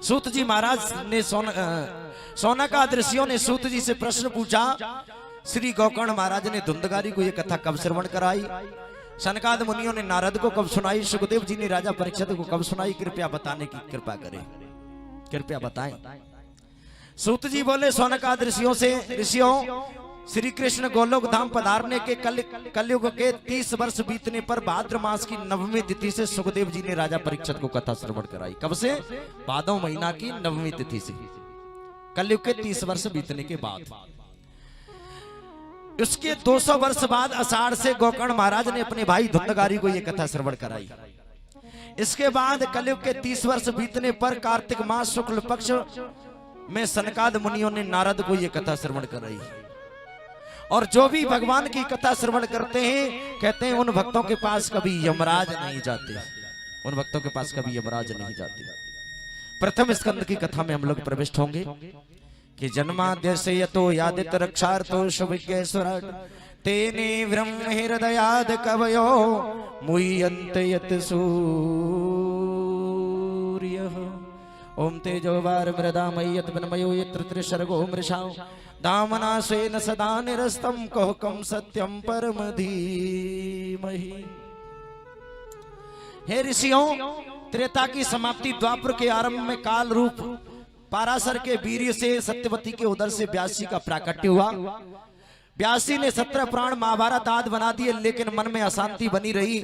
सूत जी महाराज ने सोनकाद ऋषियों ने सूत जी से प्रश्न पूछा। श्री गोकर्ण महाराज ने धुंधगारी को यह कथा कब श्रवण कराई? सनकाद मुनियों ने नारद को कब सुनाई? सुखदेव जी ने राजा परीक्षित को कब सुनाई? कृपया बताने की कृपा करें, कृपया बताएं। सूत जी बोले, सोनकाद ऋषियों श्री कृष्ण गोलोक धाम पधारने के कलयुग के 30 वर्ष बीतने पर भाद्र मास की नवमी तिथि से सुखदेव जी ने राजा परीक्षित को कथा श्रवण कराई। कब से? भादव महीना की नवमी तिथि से, कलयुग के 30 वर्ष बीतने के बाद। उसके 200 वर्ष बाद आषाढ़ से गोकर्ण महाराज ने अपने भाई धुंधगारी को यह कथा श्रवण कराई। इसके बाद कलयुग के 30 वर्ष बीतने पर कार्तिक मास शुक्ल पक्ष में सनकाद मुनियों ने नारद को यह कथा श्रवण कराई। और जो भी भगवान की कथा श्रवण करते हैं, कहते हैं उन भक्तों के पास कभी यमराज नहीं जाते, उन भक्तों के पास कभी यमराज नहीं जाते। प्रथम स्कंद की कथा में हम लोग प्रविष्ट होंगे कि जन्माद्यस्य यतो यादित रक्षार्थो शुभिज्ञ सुरट तेने ब्रह्म हृदयाद कवयो मुह्यन्ते यत सूर्यः ओम तेजो वार मृदा मय्यत बनमयो यत्र त्रिशर्गो मृषाओ दामना स्वेन सदा निरस्तम कोहकम सत्यम परम धीमहि। हे ऋषियों, त्रेता की समाप्ति द्वापर के आरंभ में काल रूप पाराशर के वीर्य से सत्यवती के उदर से व्यासी का प्राकट्य हुआ। व्यासी ने 17 पुराण महाभारत आदि बना दिए, लेकिन मन में अशांति बनी रही।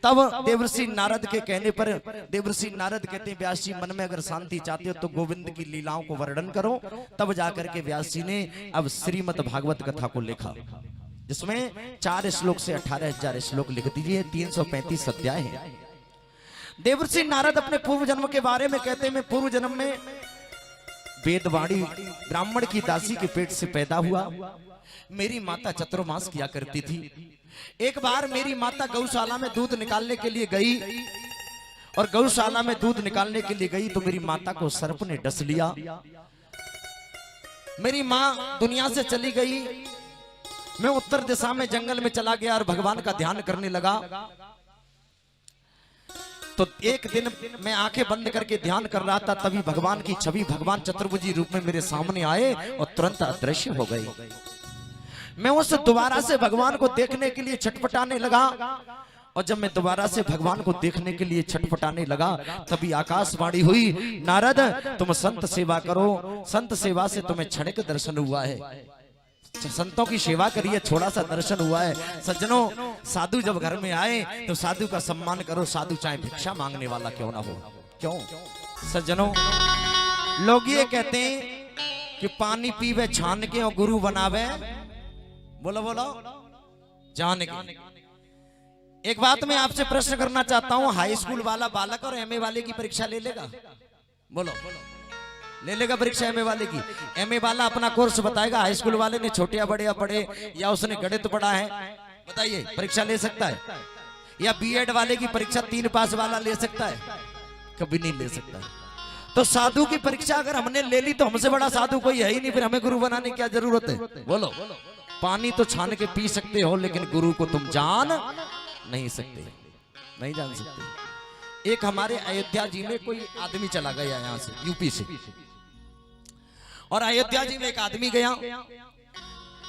तब देवर्षि नारद के कहने पर देवर्षि नारद कहते हैं, व्यास जी मन में अगर शांति चाहते हो तो गोविंद की लीलाओं को वर्णन करो। तब जाकर के व्यास जी ने अब श्रीमद् भागवत कथा को लिखा, जिसमें 4 श्लोक से 18,000 श्लोक लिख दीजिए, 335 अध्याय हैं। देवर्षि नारद अपने पूर्व जन्म के बारे में कहते हैं, मैं पूर्व जन्म में वेदवाणी ब्राह्मण की दासी के पेट से पैदा हुआ। मेरी माता चतुर्मास किया करती थी। एक बार मेरी माता गौशाला में दूध निकालने के लिए गई, और गौशाला में दूध निकालने के लिए गई तो मेरी माता को सर्प ने डस लिया। मेरी माँ दुनिया से चली गई। मैं उत्तर दिशा में जंगल में चला गया और भगवान का ध्यान करने लगा। तो एक दिन मैं आंखें बंद करके ध्यान कर रहा था, तभी भगवान की छवि भगवान चतुर्भुजी रूप में मेरे सामने आए और तुरंत अदृश्य हो गए। मैं उस दोबारा से भगवान को देखने के लिए छटपटाने लगा, और जब मैं दोबारा से भगवान को देखने के लिए छटपटाने लगा, तभी आकाशवाणी हुई, नारद तुम संत सेवा करो, संत सेवा से तुम्हें क्षणिक दर्शन हुआ है। संतों की सेवा करिए, थोड़ा सा दर्शन हुआ है। सज्जनों, साधु जब घर में आए तो साधु का सम्मान करो, साधु चाहे भिक्षा मांगने वाला क्यों ना हो। क्यों सज्जनों, लोग ये कहते हैं कि पानी पीवे छान के और गुरु बनावे, बोलो बोलो जान के। एक बात मैं आपसे प्रश्न करना चाहता हूं, हाई स्कूल वाला बालक और एमए वाले की परीक्षा ले लेगा? बोलो ले लेगा परीक्षा एमए वाले की? एमए वाला अपना कोर्स बताएगा, हाई स्कूल वाले ने छोटे या बड़े या पढ़े या उसने गणित पढ़ा है, बताइए परीक्षा ले सकता है? या बीएड वाले की परीक्षा 3 पास वाला ले सकता है? कभी नहीं ले सकता। तो साधु की परीक्षा अगर हमने ले ली तो हमसे बड़ा साधु कोई है ही नहीं, फिर हमें गुरु बनाने की क्या जरूरत है? बोलो। पानी तो छान के पी सकते हो, लेकिन गुरु को तुम जान नहीं सकते, नहीं जान सकते। एक हमारे अयोध्या जी में कोई आदमी चला गया यहाँ से, यूपी से, और अयोध्या जी में एक आदमी गया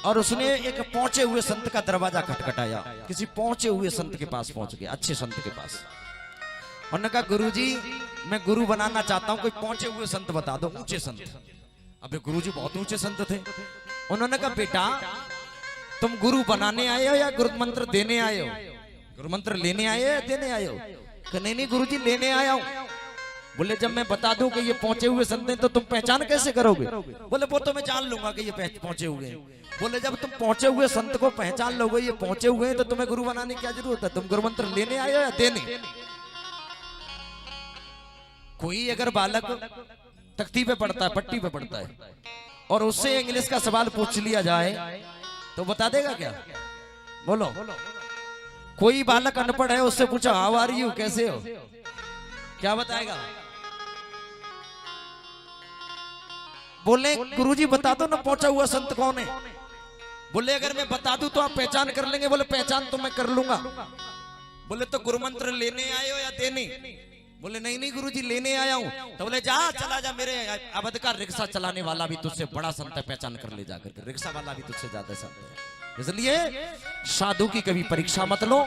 और उसने एक पहुंचे हुए संत का दरवाजा खटखटाया। किसी पहुंचे हुए संत के पास पहुंच गया, अच्छे संत के पास। उन्होंने कहा, गुरुजी मैं गुरु बनाना चाहता हूं, कोई पहुंचे हुए संत बता दो, ऊंचे संत। अबे गुरुजी बहुत ऊंचे संत थे। उन्होंने कहा, बेटा तुम गुरु बनाने आए हो या गुरु मंत्र देने आए हो? गुरु मंत्र लेने आए हो या देने आए हो? नहीं नहीं गुरुजी लेने आया हूं। बोले जब मैं बता दूं कि ये पहुंचे हुए संत हैं तो तुम पहचान कैसे करोगे? बोले वो तो मैं जान लूंगा कि ये पहुंचे हुए हैं। बोले जब तुम पहुंचे हुए संत को पहचान लोगे ये पहुंचे हुए हैं, तो तुम्हें गुरु बनाने की क्या जरूरत है? तुम गुरु मंत्र लेने आए हो या देने? कोई अगर बालक तख्ती पे पढ़ता है, पट्टी पे पढ़ता है, और उससे इंग्लिश का सवाल पूछ लिया जाए तो बता देगा क्या? बोलो। कोई बालक अनपढ़ है, उससे पूछा हाउ आर यू, कैसे हो, क्या बताएगा? बोले गुरुजी बता दो ना पहुंचा हुआ संत कौन है। बोले अगर मैं बता दूं तो आप पहचान कर लेंगे। बोले पहचान तो मैं कर लूंगा। बोले तो गुरु मंत्र लेने आए हो या देने? बोले नहीं नहीं गुरुजी लेने आया हूं। तो बोले जा चला जा, मेरे अवध का रिक्शा चलाने वाला भी तुझसे बड़ा संत है, पहचान कर ले जाकर, रिक्शा वाला भी तुझसे ज्यादा संत है। इसलिए साधु की कभी परीक्षा मत लो,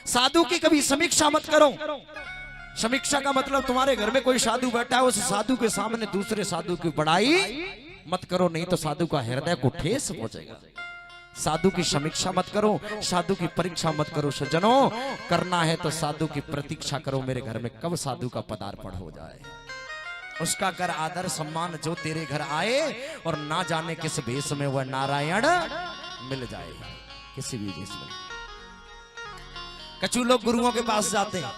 साधु की कभी समीक्षा मत करो। समीक्षा का मतलब तुम्हारे घर में कोई साधु बैठा है, उस साधु के सामने दूसरे साधु की बड़ाई मत करो, नहीं तो साधु का हृदय को ठेस पहुंचेगा। साधु की समीक्षा मत करो, साधु की परीक्षा मत करो। सज्जनों, करना है तो साधु की प्रतीक्षा करो, मेरे घर में कब साधु का पदार्पण हो जाए। उसका कर आदर सम्मान जो तेरे घर आए, और ना जाने किस भेष में वह नारायण मिल जाए, किसी भी भेष में। कछु लोग गुरुओं के पास जाते हैं,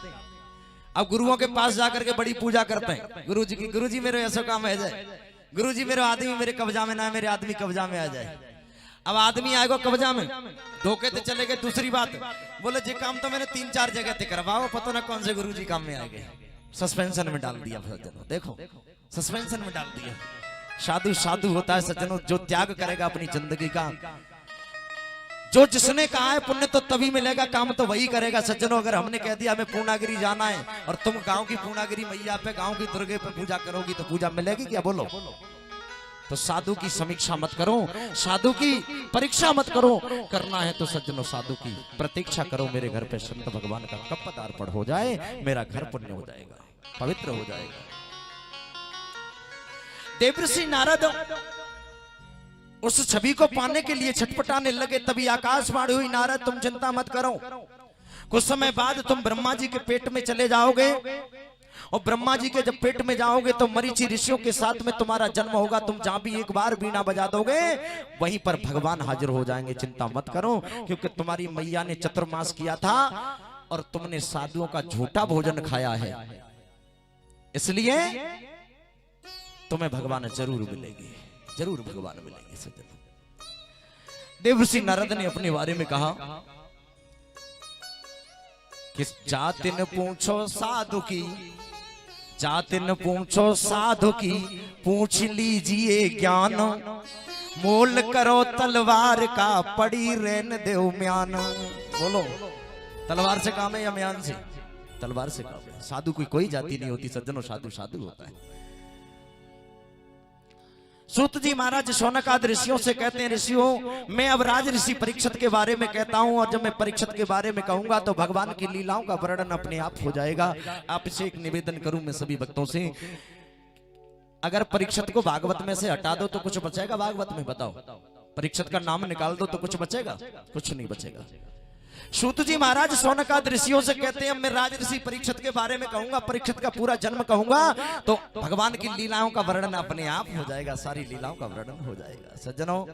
अब गुरुओं के पास जाकर के बड़ी पूजा करते हैं गुरु जी की। गुरु जी मेरे ऐसा काम है जाए, गुरु जी मेरे आदमी मेरे कब्जा में ना है, मेरे आदमी कब्जा में आ जाए। अब आदमी आएगा कब्जा में, धोखे तो चले गए। दूसरी बात, बोले जे काम तो मैंने 3-4 जगह ते करवाओ, पता ना कौन से गुरु जी काम में आ गए। सस्पेंशन में डाल दिया सज्जनों, देखो सस्पेंशन में डाल दिया। साधु साधु होता है सज्जनों, जो त्याग करेगा अपनी जिंदगी का, जो जिसने कहा है पुण्य तो तभी मिलेगा, काम तो वही करेगा। सज्जनों, अगर हमने कह दिया हमें पूर्णागिरी जाना है, और तुम गांव की पूर्णागिरी मैया पे, गांव की दुर्गे पे पूजा करोगी, तो पूजा मिलेगी क्या? बोलो। तो साधु की समीक्षा मत करो, साधु की परीक्षा मत करो। करना है तो सज्जनों साधु की प्रतीक्षा करो, मेरे घर पे संत भगवान का कब पदार्पण हो जाए, मेरा घर पुण्य हो जाएगा, पवित्र हो जाएगा। देवर्षि नारद उस छवि को पाने के लिए छटपटाने लगे, तभी आकाशवाणी हुई, नारद तुम चिंता मत करो, कुछ समय बाद तुम ब्रह्मा जी के पेट में चले जाओगे, और ब्रह्मा जी के जब पेट में जाओगे तो मरीचि ऋषियों के साथ में तुम्हारा जन्म होगा। तुम जहां भी एक बार बीना बजा दोगे, वहीं पर भगवान हाजिर हो जाएंगे। चिंता मत करो, क्योंकि तुम्हारी मैया ने चतुर्मास किया था और तुमने साधुओं का झूठा भोजन खाया है, इसलिए तुम्हें भगवान जरूर मिलेंगे, जरूर भगवान मिलेंगे। सज्जन, देवर्षि नारद ने अपने बारे में कहा कि जाति न पूछो साधु की, जाति न पूछो साधु की, पूछ लीजिए ज्ञान, मोल करो तलवार का, पड़ी रहन देव म्यान। बोलो, तलवार से काम है या म्यान से? तलवार से काम है। साधु की कोई जाति नहीं होती सज्जनों, साधु साधु होता है। सूत जी महाराज शौनक आदि ऋषियों से कहते हैं, ऋषियों मैं अब राज ऋषि परीक्षित के बारे में कहता हूं, और जब मैं परीक्षित के बारे में कहूंगा तो भगवान की लीलाओं का वर्णन अपने आप हो जाएगा। आपसे एक निवेदन करूं मैं सभी भक्तों से, अगर परीक्षित को भागवत में से हटा दो तो कुछ बचेगा भागवत में? बताओ, परीक्षित का नाम निकाल दो तो कुछ बचेगा? कुछ नहीं बचेगा। सूत जी महाराज शौनक आदि ऋषियों से कहते हैं, मैं राज ऋषि परीक्षित के बारे में कहूंगा, परीक्षित का पूरा जन्म कहूंगा तो भगवान की लीलाओं का वर्णन अपने आप हो जाएगा, सारी लीलाओं का वर्णन हो जाएगा। सज्जनों,